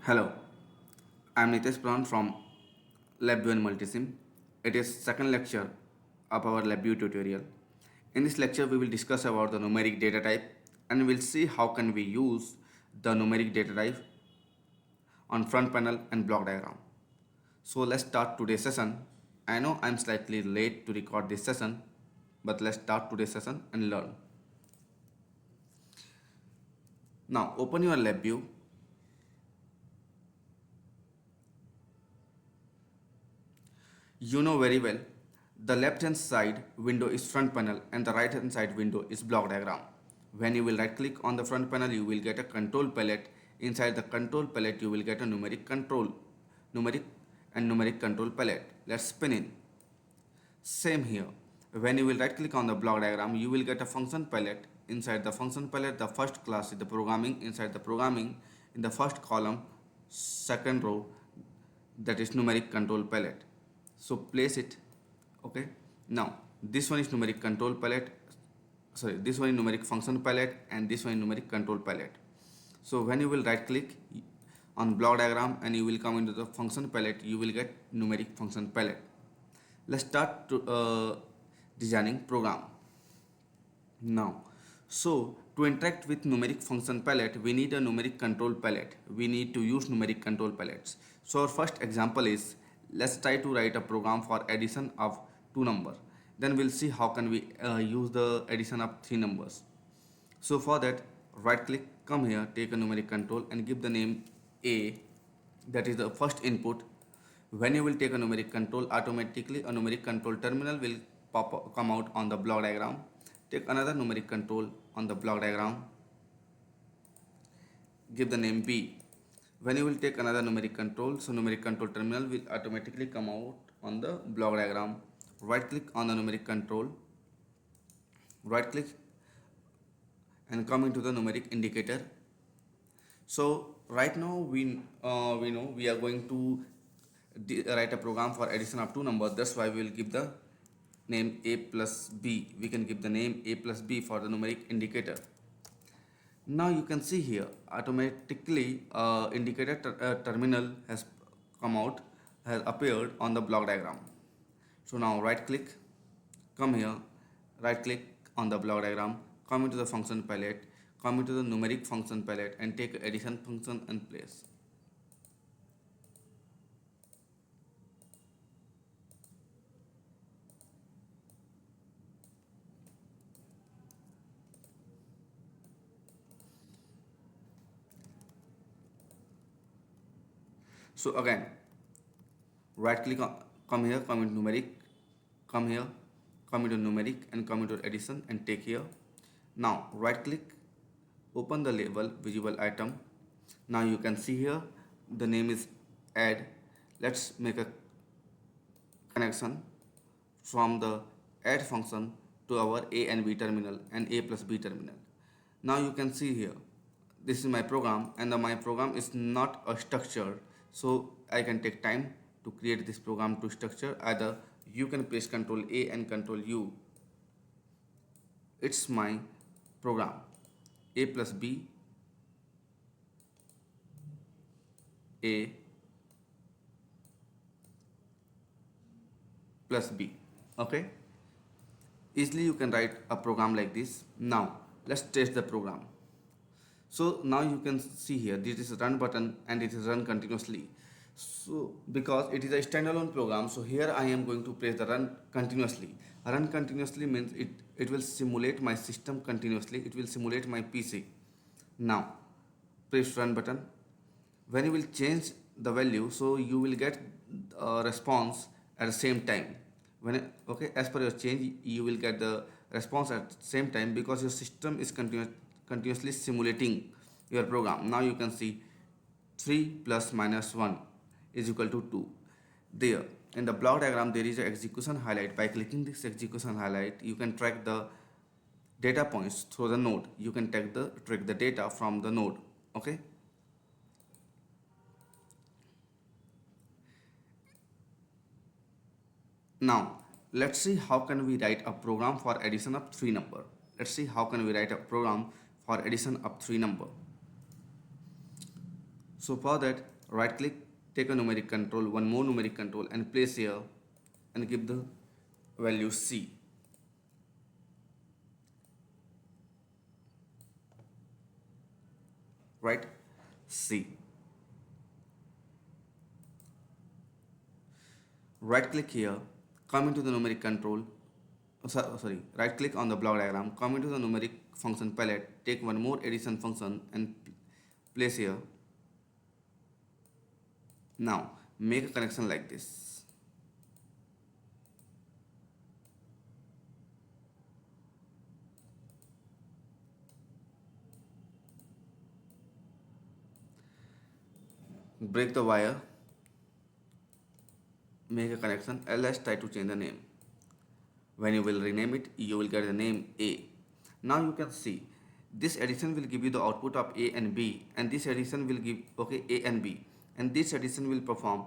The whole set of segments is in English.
Hello, I am Nitesh Pran from LabVIEW and Multisim. It is second lecture of our LabVIEW tutorial. In this lecture, we will discuss about the numeric data type and we'll see how can we use the numeric data type on front panel and block diagram. So let's start today's session. I know I'm slightly late to record this session, but let's start today's session and learn. Now open your LabVIEW. You know very well, the left hand side window is front panel and the right hand side window is block diagram. When you will right click on the front panel, you will get a control palette. Inside the control palette, you will get a numeric control palette. Let's spin in. Same here. When you will right click on the block diagram, you will get a function palette. Inside the function palette, the first class is the programming. Inside the programming, in the first column, second row, that is numeric control palette. So place it. Okay, now this one is numeric control palette, this one is numeric function palette, and this one is numeric control palette. So when you will right click on block diagram and you will come into the function palette, you will get numeric function palette. Let's start designing program now. So to interact with numeric function palette, we need a numeric control palette. We need to use numeric control palettes. So our first example is, let's try to write a program for addition of two numbers. Then we'll see how can we use the addition of three numbers. So for that, right click, come here, take a numeric control and give the name A. That is the first input. When you will take a numeric control, automatically a numeric control terminal will come out on the block diagram. Take another numeric control on the block diagram. Give the name B. When you will take another numeric control, so numeric control terminal will automatically come out on the block diagram. Right click on the numeric control, right click and come into the numeric indicator. So right now we know we are going to write a program for addition of two numbers. That's why we will give the name A plus B. We can give the name A plus B for the numeric indicator. Now you can see here automatically indicator terminal has appeared on the block diagram. So now right click, come here, right click on the block diagram, come into the function palette, come into the numeric function palette and take addition function and place. So again, right click on, come here, come into numeric, come here, come into numeric and come into addition and take here. Now right click, open the label visible item. Now you can see here the name is add. Let's make a connection from the add function to our A and B terminal and A plus B terminal. Now you can see here, this is my program and my program is not a structure. So I can take time to create this program to structure. Either you can press Ctrl A and Ctrl U. It's my program A plus B, A plus B. Okay, easily you can write a program like this. Now let's test the program. So now you can see here this is a run button and it is run continuously. So because it is a standalone program, so here I am going to press the run continuously. Run continuously means it will simulate my system continuously. It will simulate my PC. Now press run button. When you will change the value, so you will get a response at the same time. As per your change, you will get the response at the same time because your system is continuously simulating your program. Now you can see 3 plus minus 1 is equal to 2. There in the block diagram there is an execution highlight. By clicking this execution highlight, you can track the data points through the node. You can track the data from the node. Okay. Now let's see how can we write a program for addition of three number. Let's see how can we write a program for addition of three number. So for that, right click, take a numeric control, one more numeric control, and place here and give the value C. Right, C. Right click here, come into the numeric control, sorry, right click on the block diagram, come into the numeric function palette, take one more addition function and place here. Now make a connection like this. Break the wire, make a connection, and let's try to change the name. When you will rename it, you will get the name A. Now you can see this addition will give you the output of A and B, and this addition will give A and B, and this addition will perform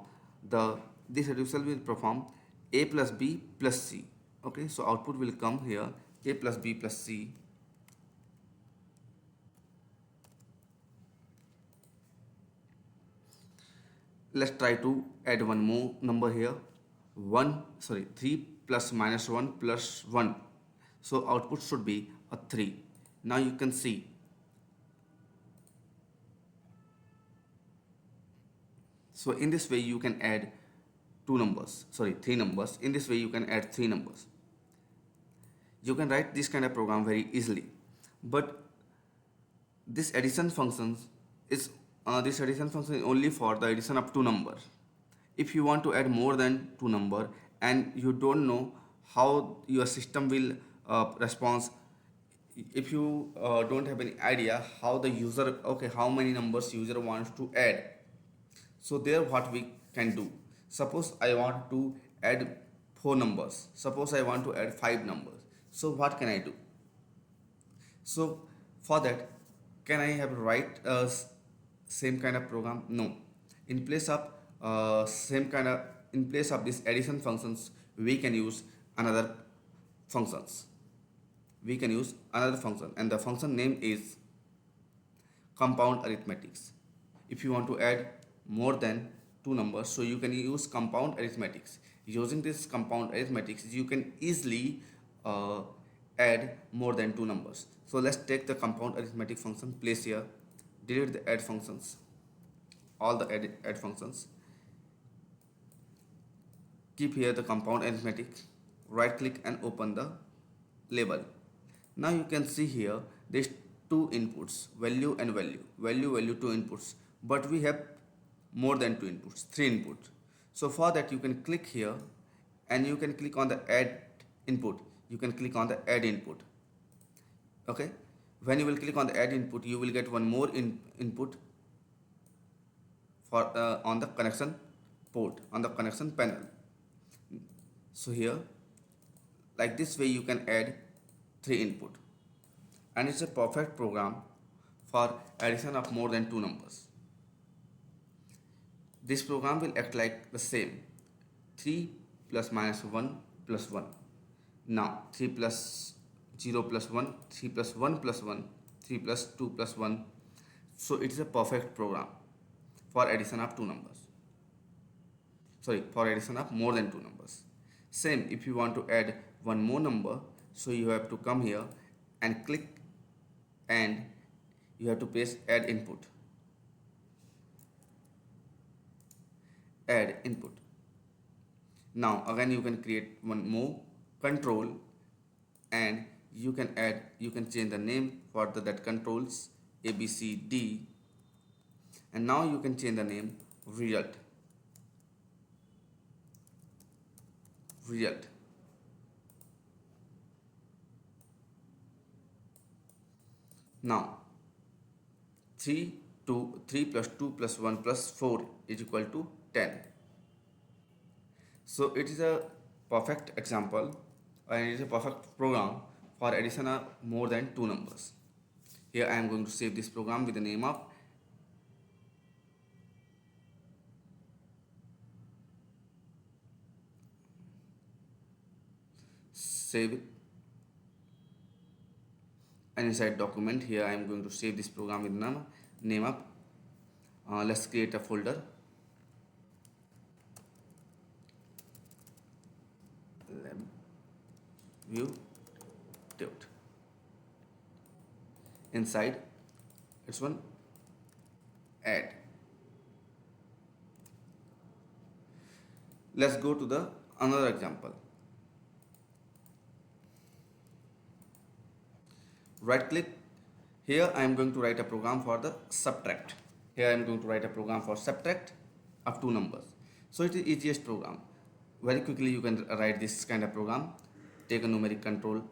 A plus B plus C. Okay, so output will come here A plus B plus C. Let's try to add one more number here. 3 plus minus 1 plus 1. So output should be a 3. Now you can see so in this way you can add three numbers. In this way you can add 3 numbers. You can write this kind of program very easily, but this addition function is only for the addition of 2 numbers. If you want to add more than 2 number and you don't know how your system will respond, if you don't have any idea how the user how many numbers user wants to add, so there what we can do, suppose I want to add 4 numbers, suppose I want to add 5 numbers, so what can I do? So for that, can I have write same kind of program? No. In place of this addition functions, we can use another functions. And the function name is compound arithmetics. If you want to add more than 2 numbers, so you can use compound arithmetics. Using this compound arithmetics, you can easily add more than 2 numbers. So let's take the compound arithmetic function, place here, delete the add functions, all the add functions, keep here the compound arithmetic, right click and open the label. Now you can see here there's 2 inputs, value and value, value 2 inputs, but we have more than 2 inputs, 3 inputs. So for that you can click here and you can click on the add input, okay. When you will click on the add input, you will get one more input for on the connection port, on the connection panel. So here, like this way you can add 3 input, and it's a perfect program for addition of more than 2 numbers. This program will act like the same, 3 plus minus 1 plus 1. Now 3 plus 0 plus 1, 3 plus 1 plus 1, 3 plus 2 plus 1. So it is a perfect program for addition of 2 numbers. For addition of more than 2 numbers. Same, if you want to add one more number, so you have to come here and click and you have to paste add input. Now again you can create one more control and you can change the name for that controls A, B, C, D, and now you can change the name result. Now 3 plus 2 plus 1 plus 4 is equal to 10. So it is a perfect example and it is a perfect program for addition of more than 2 numbers. Here I am going to save this program with the name of save it, and inside document here I am going to save this program with name of let's create a folder view dot. Inside it's one add. Let's go to the another example. Right click. Here I am going to write a program for the subtract. Here I am going to write a program for subtract of two numbers. So it is easiest program. Very quickly you can write this kind of program. Take a numeric control,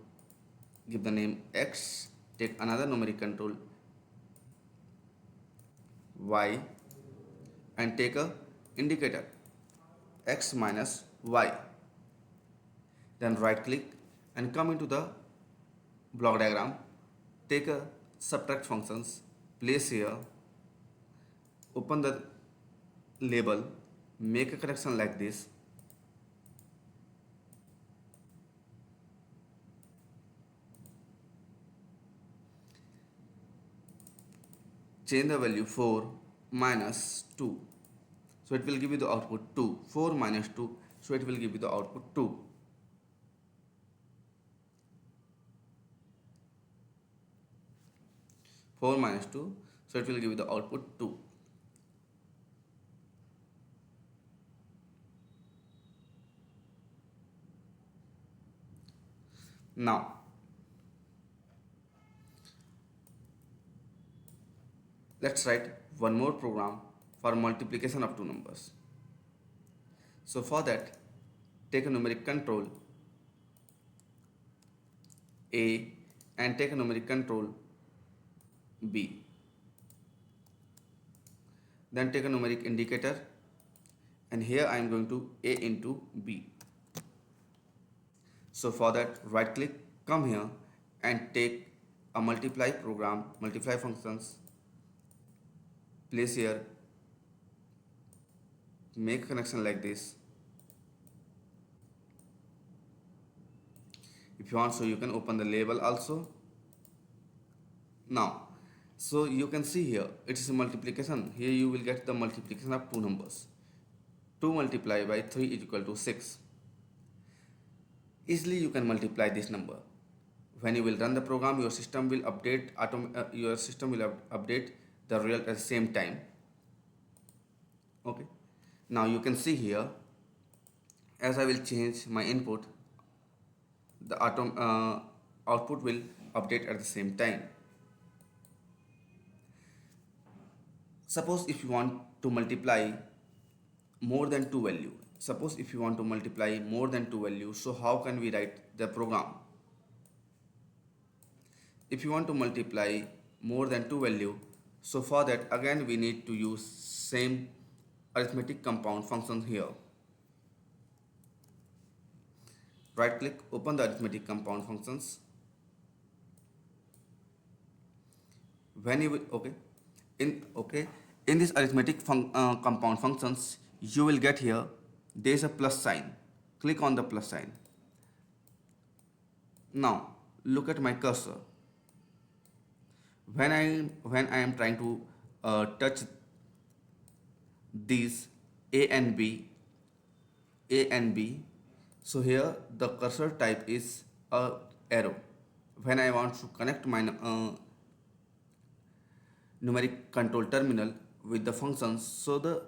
give the name x, take another numeric control y, and take a indicator x minus y. Then right click and come into the block diagram. Take a subtract functions, place here, open the label, make a connection like this. Change the value 4 minus 2. So it will give you the output 2. 4 minus 2. So it will give you the output 2. Four minus 2, so it will give you the output 2. Now let's write one more program for multiplication of two numbers. So for that, take a numeric control A and take a numeric control B. Then take a numeric indicator, and here I am going to A into B. So for that, right click, come here and take a multiply program, multiply functions, place here, make a connection like this. If you want, so you can open the label also. Now, so you can see here, it is a multiplication. Here you will get the multiplication of two numbers. 2 multiplied by 3 is equal to 6. Easily you can multiply this number. When you will run the program, your system will update update the result at the same time. Okay. Now you can see here, as I will change my input, the output will update at the same time. Suppose if you want to multiply more than two values. Suppose if you want to multiply more than two values, so how can we write the program? If you want to multiply more than two values, so for that again we need to use same arithmetic compound function here. Right click, open the arithmetic compound functions. When you will, in this arithmetic compound functions, you will get here there is a plus sign. Click on the plus sign. Now look at my cursor. When I am trying to touch these A and B, so here the cursor type is a arrow. When I want to connect my numeric control terminal with the functions, so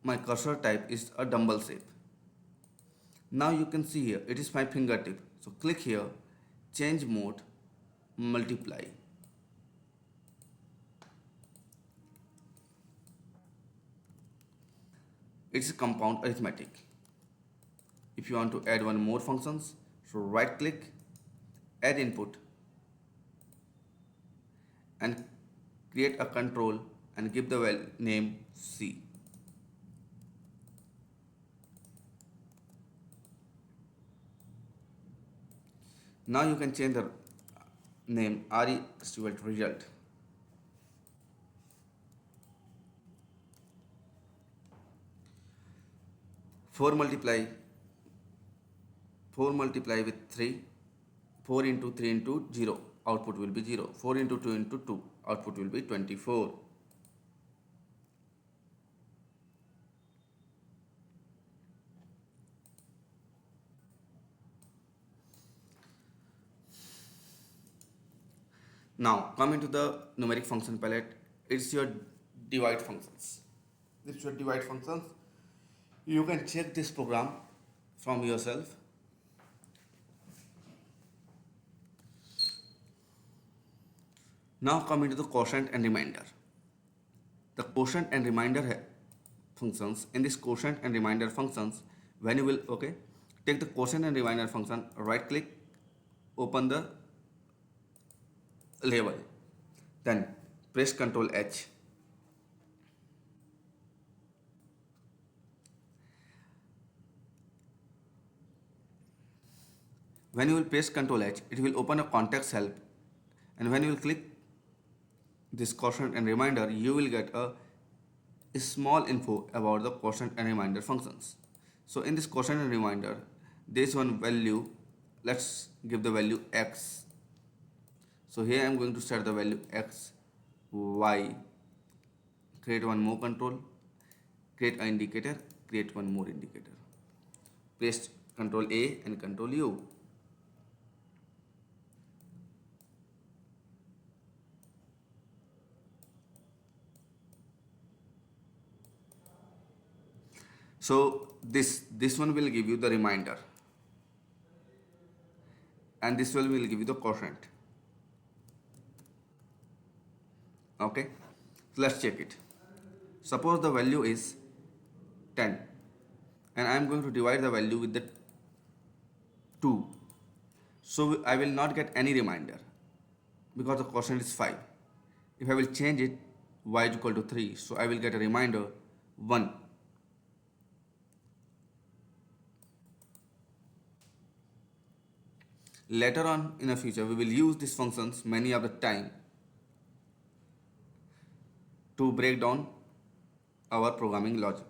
my cursor type is a dumbbell shape. Now you can see here it is my fingertip. So click here, change mode, multiply. It's a compound arithmetic. If you want to add one more functions, so right click, add input, and create a control and give the name C. Now you can change the name RE result. Four multiply with 3, 4 into 3 into 0, output will be 0. 4 into 2 into 2, output will be 24. Now coming to the numeric function palette, it's your divide functions. This is your divide functions. You can check this program from yourself. Now coming to the quotient and remainder. The quotient and remainder functions. In this quotient and remainder functions, when you will take the quotient and remainder function, right click, open the label, then press Ctrl H. When you will press Ctrl H, it will open a context help, and when you will click this quotient and remainder, you will get a small info about the quotient and remainder functions. So in this quotient and remainder, there is one value. Let's give the value x. So here I am going to set the value x, y, create one more control, create an indicator, create one more indicator. Press Ctrl A and Ctrl U. So this one will give you the remainder, and this one will give you the quotient. Okay, so let's check it. Suppose the value is 10, and I am going to divide the value with the 2. So I will not get any remainder because the quotient is 5. If I will change it, y is equal to 3, so I will get a remainder 1. Later on in the future, we will use these functions many of the time to break down our programming logic.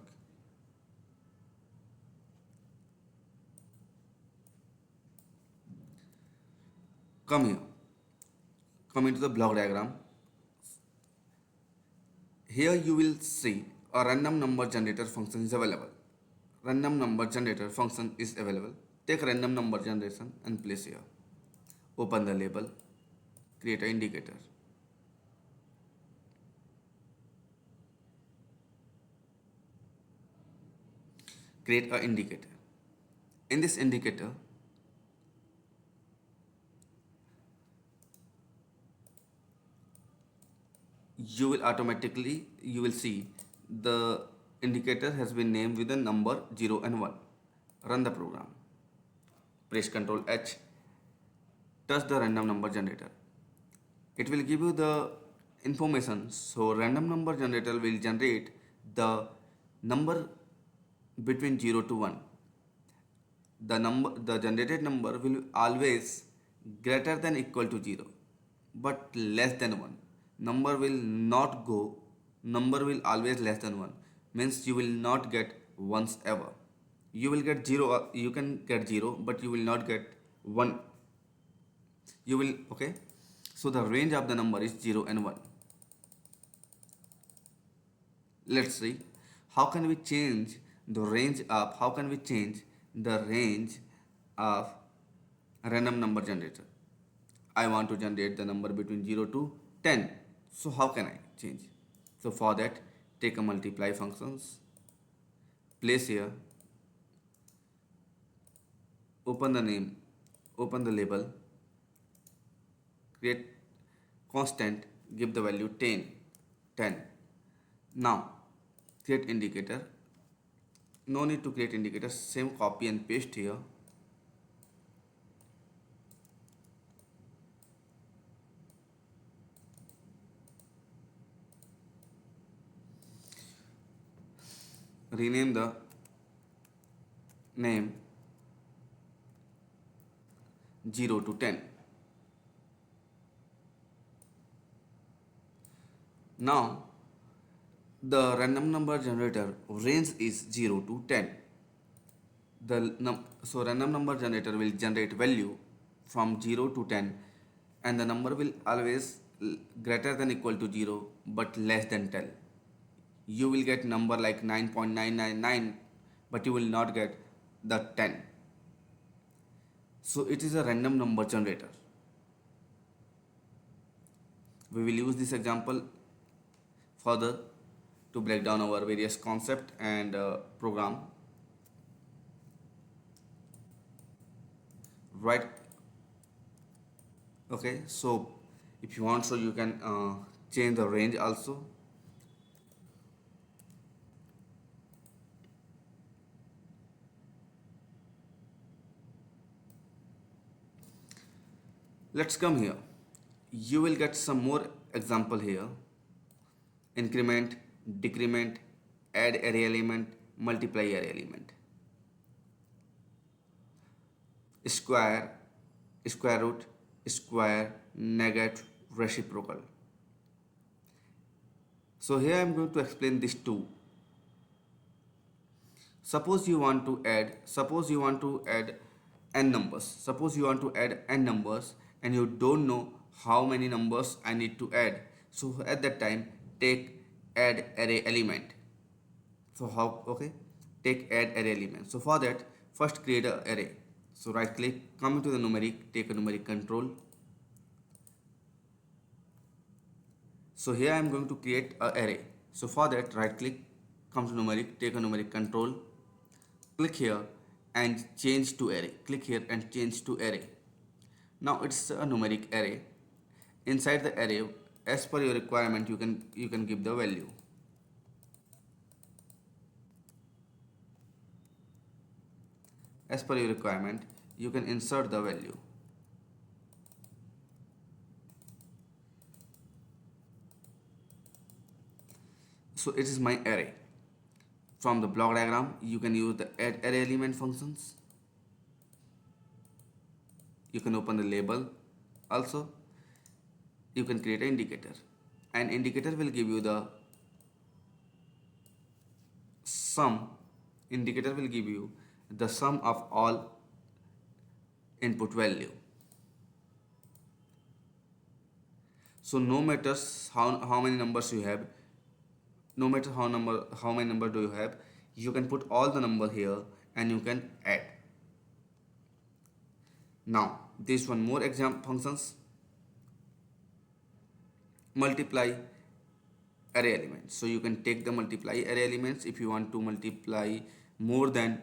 Come here. Come into the block diagram. Here you will see a random number generator function is available. Random number generator function is available. Take random number generation and place here. Open the label. Create an indicator. Create an indicator. In this indicator, you will see the indicator has been named with the number 0 and 1. Run the program. Press Ctrl H. Touch the random number generator. It will give you the information. So random number generator will generate the number between 0 to 1. The generated number will always greater than equal to 0, but less than 1. Number will not go, number will always less than 1. Means you will not get ones ever. You will get 0, you can get 0, but you will not get 1. You will, so the range of the number is 0 and 1. Let's see how can we change the range of random number generator. I want to generate the number between 0 to 10. So how can I change? So for that, take a multiply functions, place here, open the name, open the label, create constant, give the value 10. Now create indicator. No need to create indicator, same copy and paste here. Rename the name 0 to 10. Now the random number generator range is 0 to 10. So random number generator will generate value from 0 to 10, and the number will always greater than equal to 0 but less than 10. You will get number like 9.999, but you will not get the 10. So it is a random number generator. We will use this example further to break down our various concept and program. Right. Okay, so if you want, so you can change the range also. Let's come here. You will get some more example here. Increment, decrement, add array element, multiply array element. Square, square root, square, negative, reciprocal. So here I am going to explain these two. Suppose you want to add n numbers. Suppose you want to add n numbers and you don't know how many numbers I need to add. So at that time, take add array element. So how, okay, take add array element. So for that, first create an array. So right click, come into the numeric, take a numeric control. So here I am going to create an array. So for that, right click, come to numeric, take a numeric control, click here and change to array. Click here and change to array. Now it's a numeric array. Inside the array, as per your requirement, you can give the value. As per your requirement, you can insert the value. So it is my array. From the block diagram, you can use the add array element functions. You can open the label. Also, you can create an indicator. An indicator will give you the sum. Indicator will give you the sum of all input value. So no matter how many numbers you have, no matter how many number do you have, you can put all the number here and you can add. Now this one more example functions. Multiply array elements. So you can take the multiply array elements if you want to multiply more than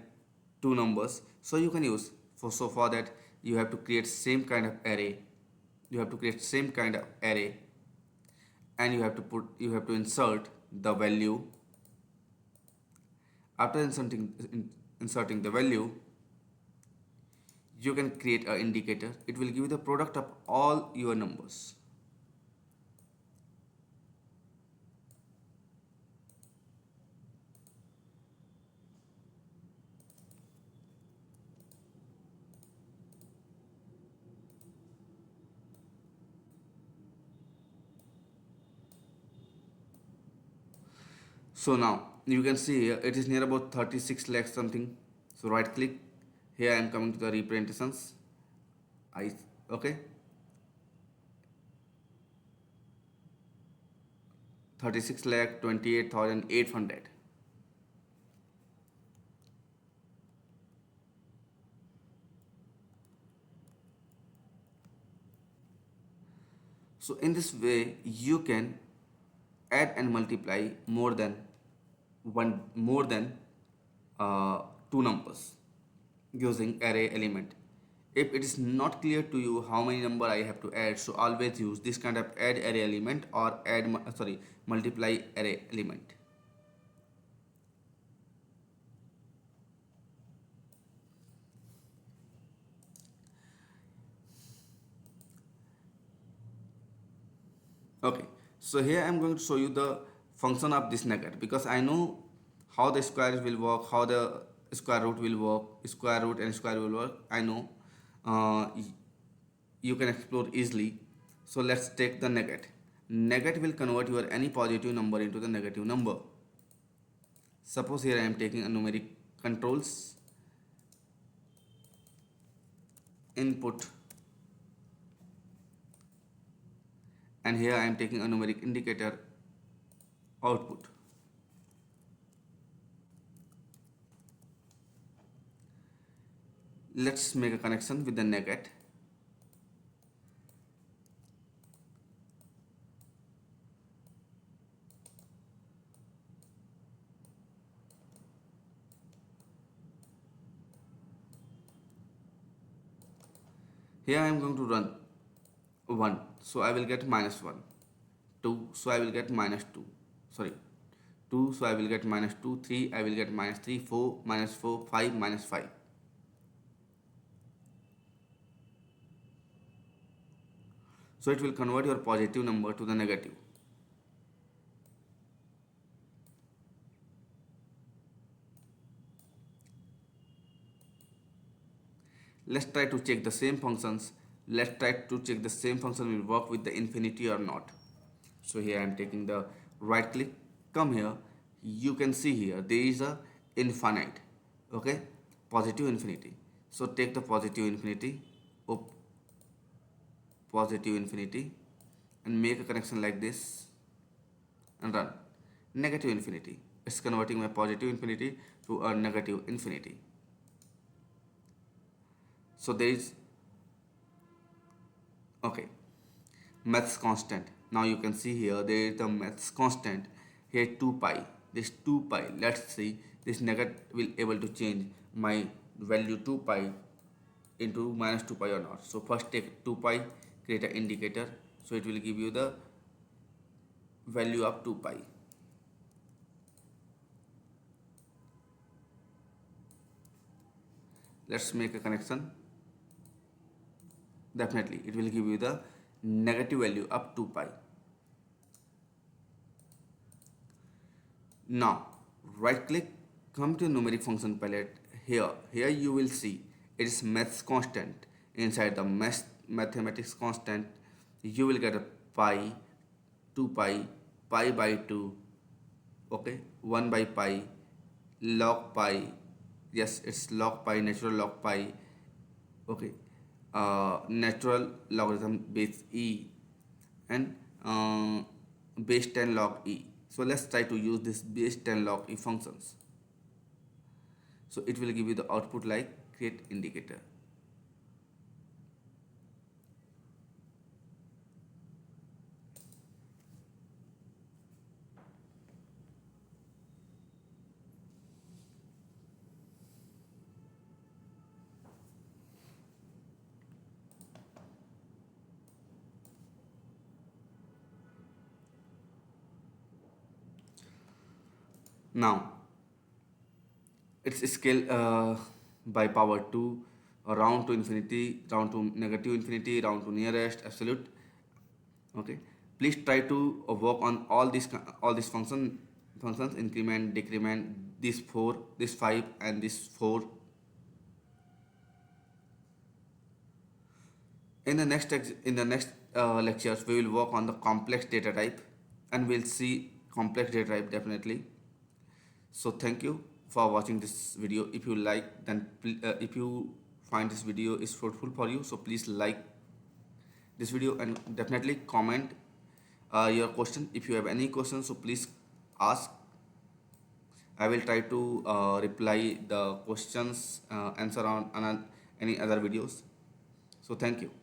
two numbers. So you can use for that you have to create same kind of array. You have to create same kind of array and you have to insert the value. After inserting the value, you can create an indicator. It will give you the product of all your numbers. So now you can see here it is near about 36 lakhs something. So right click, here I am coming to the representations. Okay, 36 lakh 28,800. So in this way you can add and multiply more than two numbers using array element. If it is not clear to you how many number I have to add, so always use this kind of add array element or multiply array element. Okay, so here I am going to show you the function of this negative, because I know how the squares will work, how the square root will work, square root and square will work. I know you can explore easily. So let's take the negative. Negative will convert your any positive number into the negative number. Suppose here I am taking a numeric controls, input, and here I am taking a numeric indicator, output. Let's make a connection with the negative. Here I am going to run 1, so I will get minus 1. 2, so I will get minus 2. Sorry, 2, so I will get minus 2. 3, I will get minus 3. 4, minus 4. 5, minus 5. So it will convert your positive number to the negative. Let's try to check the same functions. Let's try to check the same function will work with the infinity or not. So here I am taking the right click. Come here. You can see here there is a infinite. Okay, positive infinity. So take the positive infinity. Positive infinity, and make a connection like this and run. Negative infinity. It's converting my positive infinity to a negative infinity. So there is, okay, maths constant. Now you can see here there is the maths constant. Here 2 pi. This 2 pi. Let's see this negative will able to change my value 2 pi into minus 2 pi or not. So first take 2 pi, create an indicator. So it will give you the value of 2 pi. Let's make a connection. Definitely it will give you the negative value of 2 pi. Now right click, come to numeric function palette. Here you will see it is maths constant. Inside the mathematics constant you will get a pi, 2 pi, pi by 2, okay, 1 by pi, log pi, yes it's log pi, natural log pi, okay, natural logarithm base e, and base 10 log e. So let's try to use this base 10 log e functions. So it will give you the output like create indicator. Now it's scale by power 2, round to infinity, round to negative infinity, round to nearest absolute. Okay, please try to work on all these functions: increment, decrement, this 4, this 5, and this 4. In the next lectures we will work on the complex data type, and we'll see complex data type definitely. So thank you for watching this video. If you like, then if you find this video is fruitful for you, so please like this video and definitely comment your question. If you have any questions, so please ask. I will try to reply the questions, answer on any other videos. So thank you.